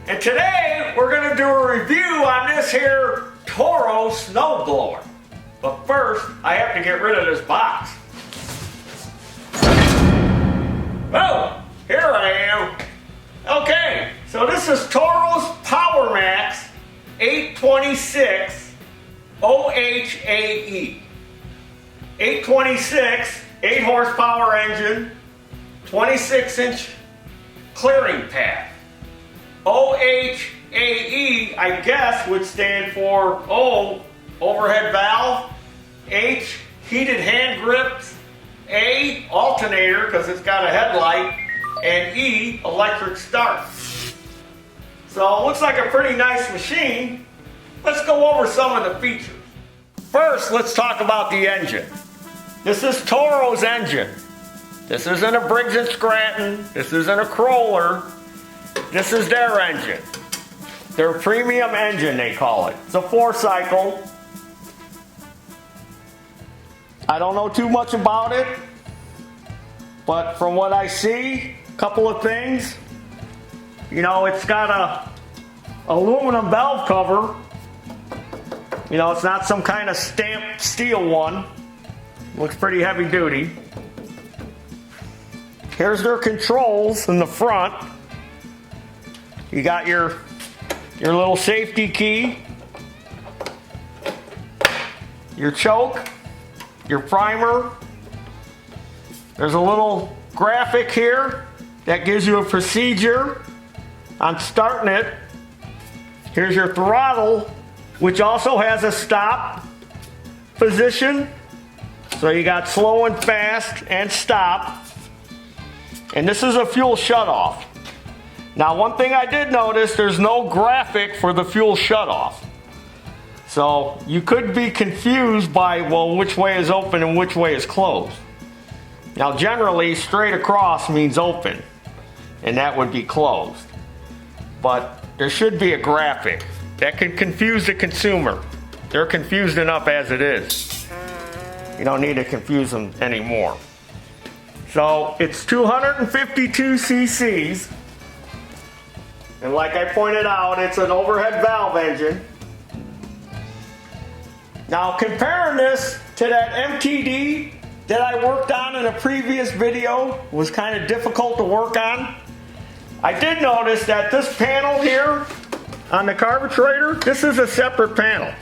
And today we're going to do a review on this here Toro snowblower. But first, I have to get rid of this box. Oh, here I am. Okay, so this is Toro's Power Max 826 OHAE. 826, 8 horsepower engine, 26-inch clearing path. OHAE, I guess, would stand for O, overhead valve, H, heated hand grips, A, alternator, because it's got a headlight, and E, electric start. So it looks like a pretty nice machine. Let's go over some of the features. First, let's talk about the engine. This is Toro's engine. This isn't a Briggs & Stratton. This isn't a Corolla. This is their engine. Their premium engine, they call it. It's a 4-cycle. I don't know too much about it, but from what I see, a couple of things. You know, it's got a aluminum valve cover. You know, it's not some kind of stamped steel one. Looks pretty heavy duty. Here's their controls in the front. You got your little safety key, your choke, your primer. There's a little graphic here that gives you a procedure on starting it. Here's your throttle, which also has a stop position. So you got slow and fast and stop. And this is a fuel shutoff. Now, one thing I did notice, there's no graphic for the fuel shutoff. So you could be confused by, well, which way is open and which way is closed. Now, generally, straight across means open, and that would be closed. But there should be a graphic. That could confuse the consumer. They're confused enough as it is. You don't need to confuse them anymore. So it's 252 cc's. And like I pointed out, it's an overhead valve engine. Now, comparing this to that MTD that I worked on in a previous video was kind of difficult to work on. I did notice that this panel here on the carburetor, this is a separate panel.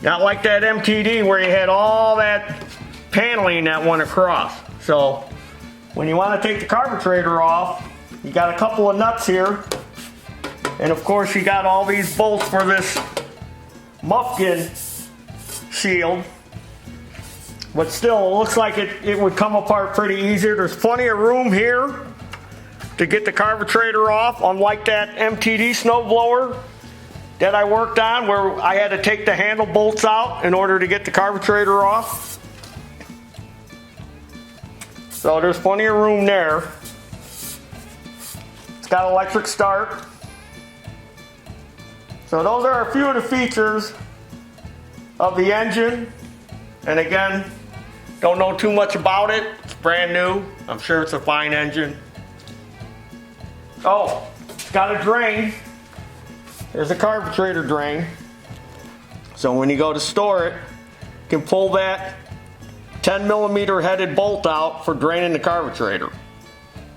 Not like that MTD where you had all that paneling that went across. So when you want to take the carburetor off, you got a couple of nuts here. And of course you got all these bolts for this muffin shield. But still, it looks like it would come apart pretty easy. There's plenty of room here to get the carburetor off, unlike that MTD snowblower that I worked on where I had to take the handle bolts out in order to get the carburetor off. So there's plenty of room there. It's got electric start. So those are a few of the features of the engine. And again, don't know too much about it. It's brand new. I'm sure it's a fine engine. Oh, it's got a drain. There's a carburetor drain. So when you go to store it, you can pull that 10mm headed bolt out for draining the carburetor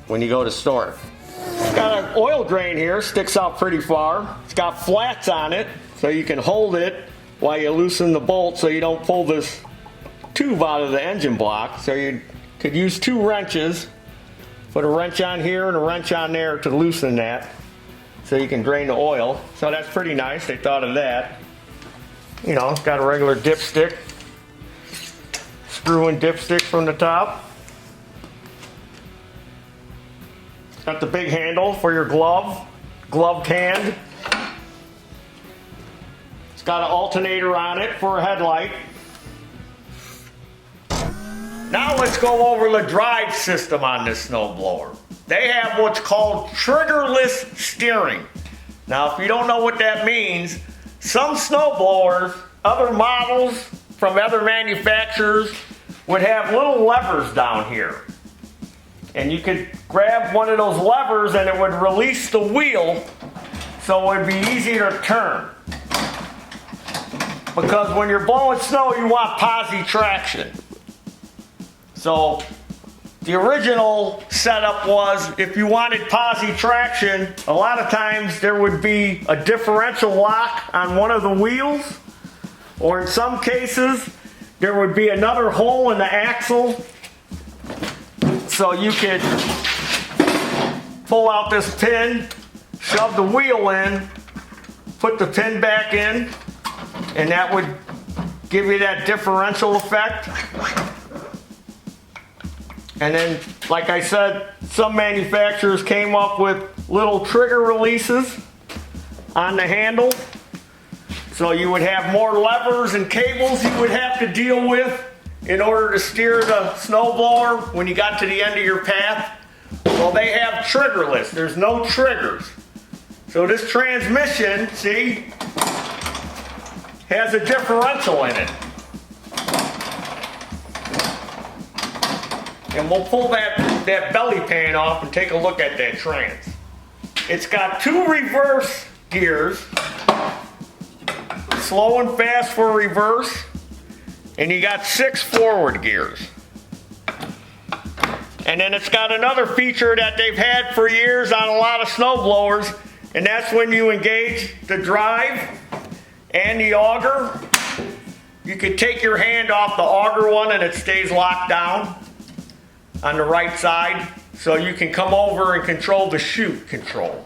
when you go to store it. It's got an oil drain here, sticks out pretty far. It's got flats on it, so you can hold it while you loosen the bolt so you don't pull this tube out of the engine block. So you could use 2 wrenches, put a wrench on here and a wrench on there to loosen that so you can drain the oil. So that's pretty nice, they thought of that. You know, it's got a regular dipstick, screw-in dipstick from the top. Got the big handle for your gloved hand. It's got an alternator on it for a headlight. Now let's go over the drive system on this snowblower. They have what's called triggerless steering. Now, if you don't know what that means, some snowblowers, other models from other manufacturers would have little levers down here. And you could grab one of those levers and it would release the wheel so it would be easier to turn. Because when you're blowing snow, you want posi traction. So the original setup was, if you wanted posi traction, a lot of times there would be a differential lock on one of the wheels, or in some cases there would be another hole in the axle, so you could pull out this pin, shove the wheel in, put the pin back in, and that would give you that differential effect. And then, like I said, some manufacturers came up with little trigger releases on the handle. So you would have more levers and cables you would have to deal with in order to steer the snowblower when you got to the end of your path. Well, they have triggerless. There's no triggers. So this transmission, see, has a differential in it. And we'll pull that belly pan off and take a look at that trans. It's got 2 reverse gears, slow and fast for reverse, and you got 6 forward gears. And then it's got another feature that they've had for years on a lot of snowblowers, and that's when you engage the drive and the auger, you can take your hand off the auger one and it stays locked down on the right side, so you can come over and control the chute control.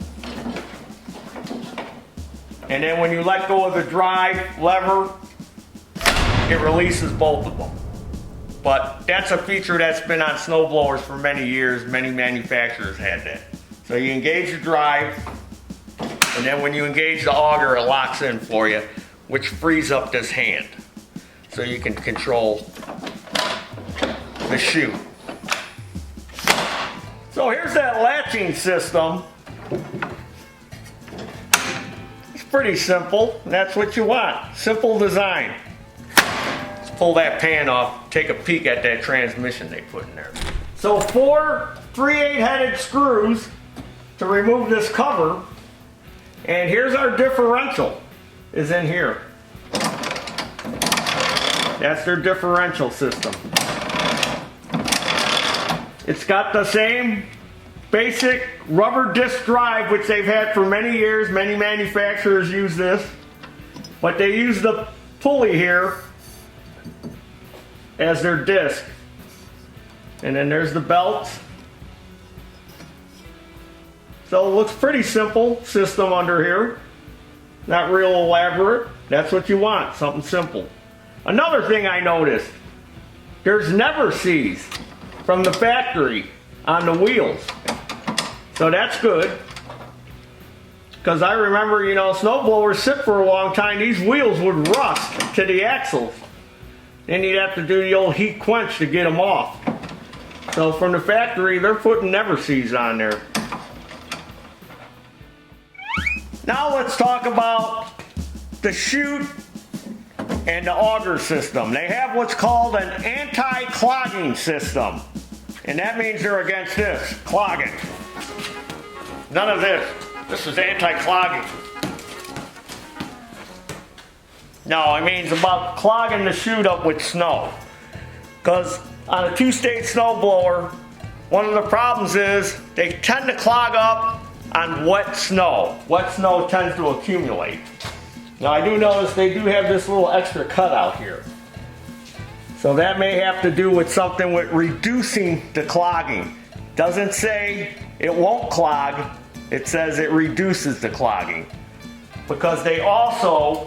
And then when you let go of the drive lever, it releases both of them. But that's a feature that's been on snowblowers for many years. Many manufacturers had that. So you engage the drive, and then when you engage the auger, it locks in for you, which frees up this hand. So you can control the chute. So here's that latching system. It's pretty simple. That's what you want. Simple design. Let's pull that pan off, take a peek at that transmission they put in there. So 4 3/8-headed screws to remove this cover. And here's our differential, is in here. That's their differential system. It's got the same basic rubber disc drive, which they've had for many years. Many manufacturers use this. But they use the pulley here as their disc. And then there's the belts. So it looks pretty simple system under here. Not real elaborate. That's what you want, something simple. Another thing I noticed, there's never sees from the factory on the wheels. So that's good. Because I remember, you know, snowblowers sit for a long time, these wheels would rust to the axles. Then you'd have to do the old heat quench to get them off. So from the factory, they're putting never sees on there. Now let's talk about the chute and the auger system. They have what's called an anti-clogging system. And that means they're against this, clogging. None of this. This is anti-clogging. No, it means about clogging the chute up with snow. Because on a 2-stage snowblower, one of the problems is they tend to clog up on wet snow. Wet snow tends to accumulate. Now I do notice they do have this little extra cutout here. So that may have to do with something with reducing the clogging. Doesn't say it won't clog, it says it reduces the clogging. Because they also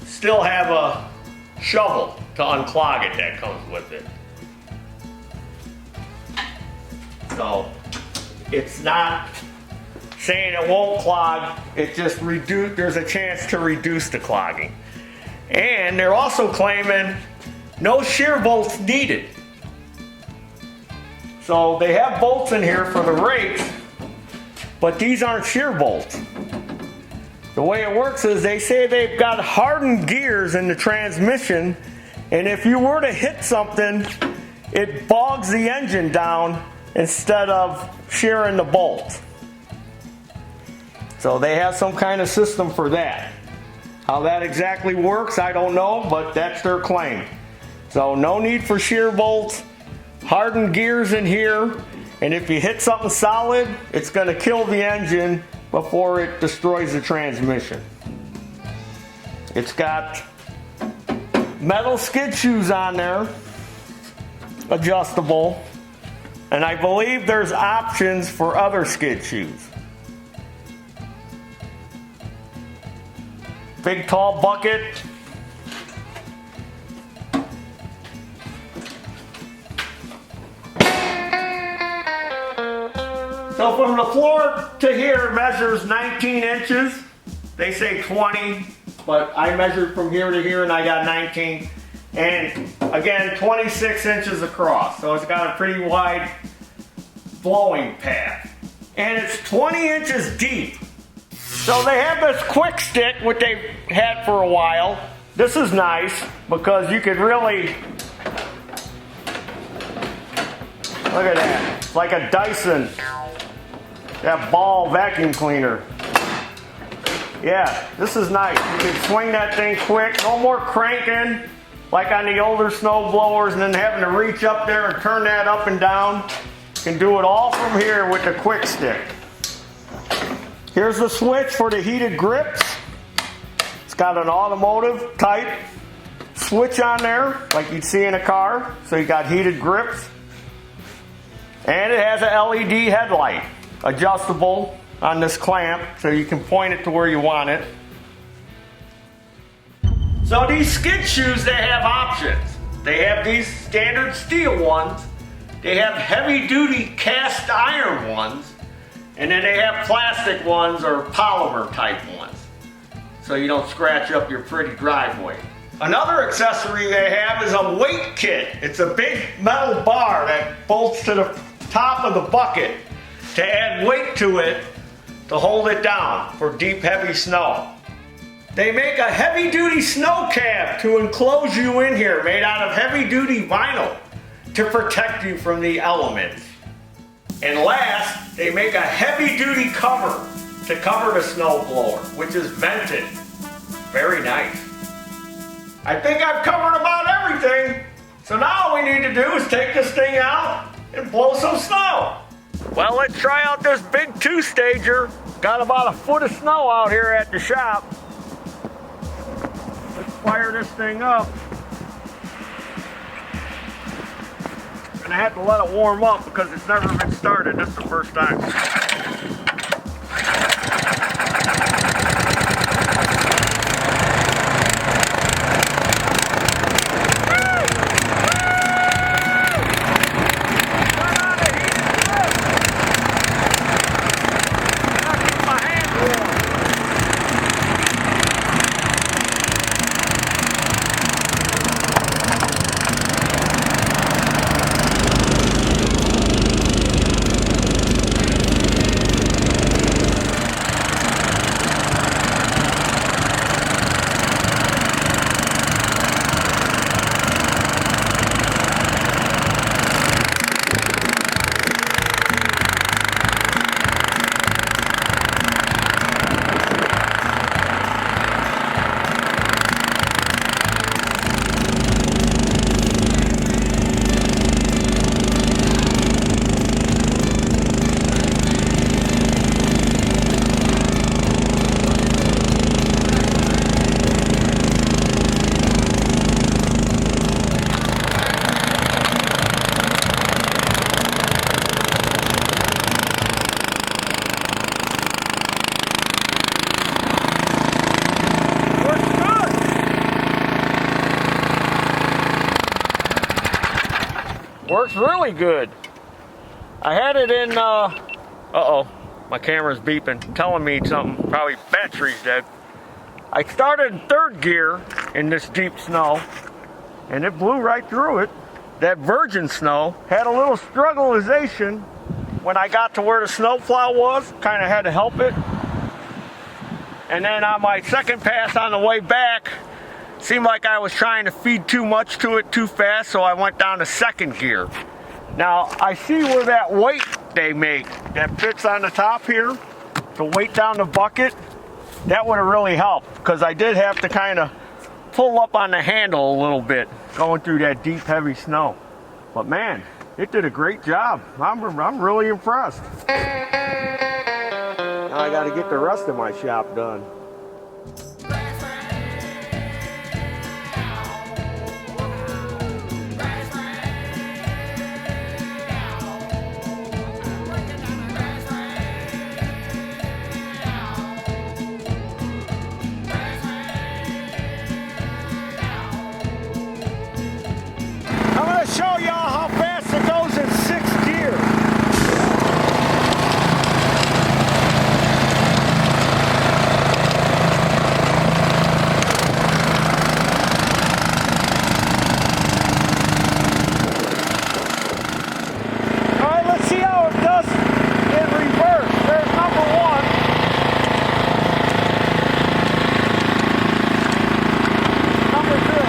still have a shovel to unclog it that comes with it. So it's not saying it won't clog, it just there's a chance to reduce the clogging. And they're also claiming no shear bolts needed. So they have bolts in here for the rates, but these aren't shear bolts. The way it works is they say they've got hardened gears in the transmission, and if you were to hit something it bogs the engine down instead of shearing the bolt. So they have some kind of system for that. How that exactly works, I don't know, but that's their claim. So no need for shear bolts, hardened gears in here, and if you hit something solid, it's going to kill the engine before it destroys the transmission. It's got metal skid shoes on there, adjustable, and I believe there's options for other skid shoes. Big tall bucket. So from the floor to here measures 19 inches. They say 20, but I measured from here to here and I got 19. And again, 26 inches across. So it's got a pretty wide flowing path. And it's 20 inches deep. So they have this quick stick, which they've had for a while. This is nice because you could really, look at that. It's like a Dyson, that ball vacuum cleaner. Yeah, this is nice. You can swing that thing quick. No more cranking like on the older snow blowers and then having to reach up there and turn that up and down. You can do it all from here with the quick stick. Here's the switch for the heated grips. It's got an automotive type switch on there like you'd see in a car. So you got heated grips. And it has a LED headlight, adjustable on this clamp so you can point it to where you want it. So these skid shoes, they have options. They have these standard steel ones. They have heavy duty cast iron ones. And then they have plastic ones or polymer type ones, so you don't scratch up your pretty driveway. Another accessory they have is a weight kit. It's a big metal bar that bolts to the top of the bucket to add weight to it to hold it down for deep, heavy snow. They make a heavy-duty snow cab to enclose you in here, made out of heavy-duty vinyl to protect you from the elements. And last, they make a heavy-duty cover to cover the snow blower, which is vented. Very nice. I think I've covered about everything. So now all we need to do is take this thing out and blow some snow. Well, let's try out this big two-stager. Got about a foot of snow out here at the shop. Let's fire this thing up. I had to let it warm up because it's never been started. This is the first time. Works really good. I had it in, uh-oh, my camera's beeping, telling me something, probably battery's dead. I started in third gear in this deep snow, and it blew right through it. That virgin snow had a little struggleization when I got to where the snowplow was, kind of had to help it. And then on my second pass on the way back, seemed like I was trying to feed too much to it too fast, so I went down to second gear. Now, I see where that weight they make that fits on the top here to weight down the bucket. That would have really helped, because I did have to kind of pull up on the handle a little bit going through that deep, heavy snow. But man, it did a great job. I'm really impressed. Now I got to get the rest of my shop done. Show y'all how fast it goes in sixth gear. All right, let's see how it does in reverse. There's number one. Number two.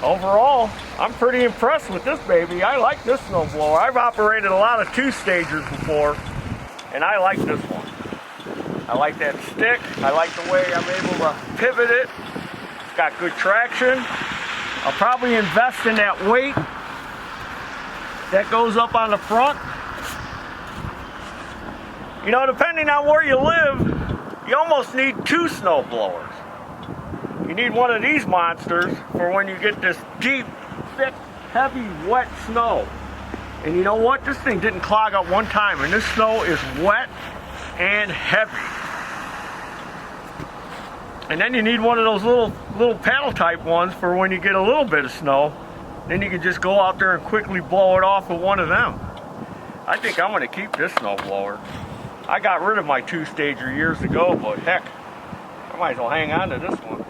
Overall, I'm pretty impressed with this baby. I like this snowblower. I've operated a lot of two-stagers before, and I like this one. I like that stick. I like the way I'm able to pivot it. It's got good traction. I'll probably invest in that weight that goes up on the front. You know, depending on where you live, you almost need two snowblowers. You need one of these monsters for when you get this deep, thick, heavy, wet snow. And you know what? This thing didn't clog up one time, and this snow is wet and heavy. And then you need one of those little paddle type ones for when you get a little bit of snow. Then you can just go out there and quickly blow it off with one of them. I think I'm going to keep this snowblower. I got rid of my two-stager years ago, but heck, I might as well hang on to this one.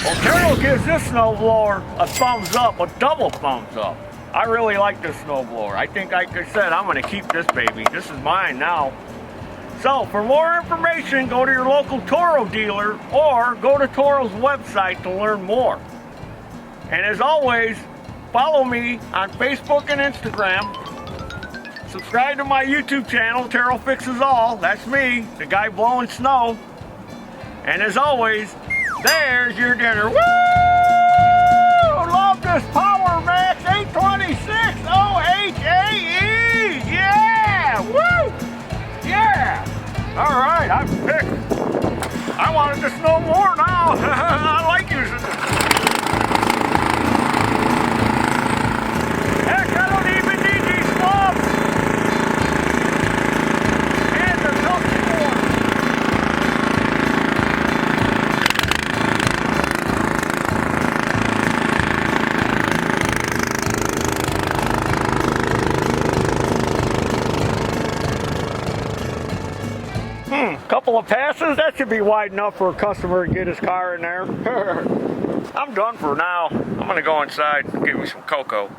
Well, Taryl gives this snowblower a thumbs up, a double thumbs up. I really like this snowblower. I think, like I said, I'm going to keep this baby. This is mine now. So, for more information, go to your local Toro dealer or go to Toro's website to learn more. And as always, follow me on Facebook and Instagram. Subscribe to my YouTube channel, Taryl Fixes All. That's me, the guy blowing snow. And as always, there's your dinner. Woo! Love this Power Max 826 OHAE! Yeah! Woo! Yeah! All right, I'm picked. I wanted to snow more now. I like using it. Heck, I don't even need these gloves. And the milk more. Couple of passes, that should be wide enough for a customer to get his car in there. I'm done for now. I'm gonna go inside and get me some cocoa.